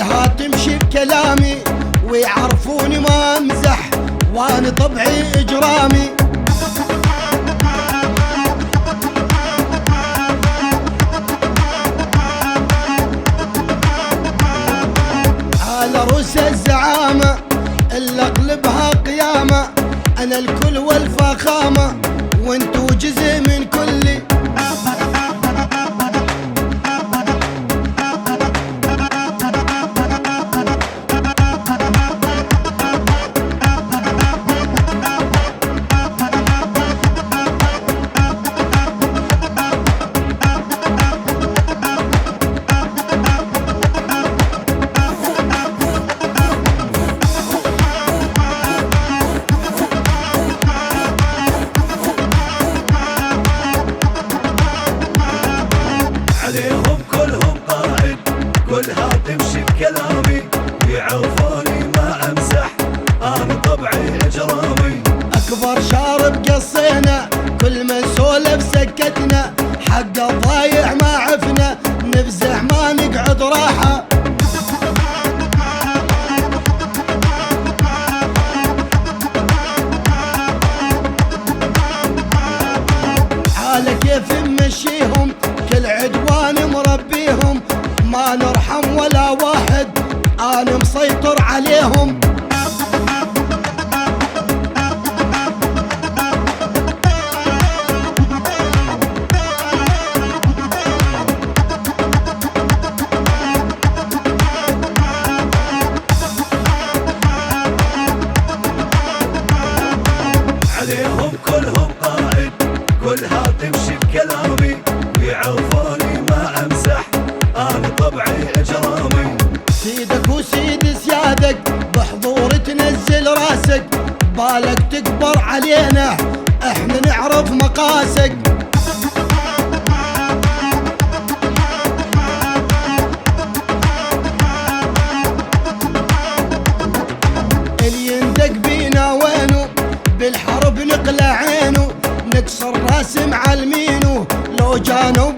كلها تمشي بكلامي ويعرفوني ما امزح وانا طبعي اجرامي. على روس الزعامة اللي اقلبها قيامة، انا الكل والفخامة وانتو جزء من كلي. عليهم كلهم قاعد كلها تمشي بكلامي، يعرفوني ما امزح انا طبعي اجرامي. اكبر شارب قصينا كل ما نسولف سكتنا، حقه ضايع ما عفنا نفزح ما نقعد راحه. على كيف نمشيهم كل عدوان مربيهم، ما نرحم ولا واحد انا مسيطر عليهم. عليهم كلهم قاعد كلها تمشي بكلامي، ويعرفوني ما امزح انا طبعي اجرامي. سيدك وسيد سيادك بحضور تنزل راسك، بالك تكبر علينا احنا نعرف مقاسك. اللي يندق بينا وينه بالحرب نقلع عينه، نكسر راس معلمينه لو جانوا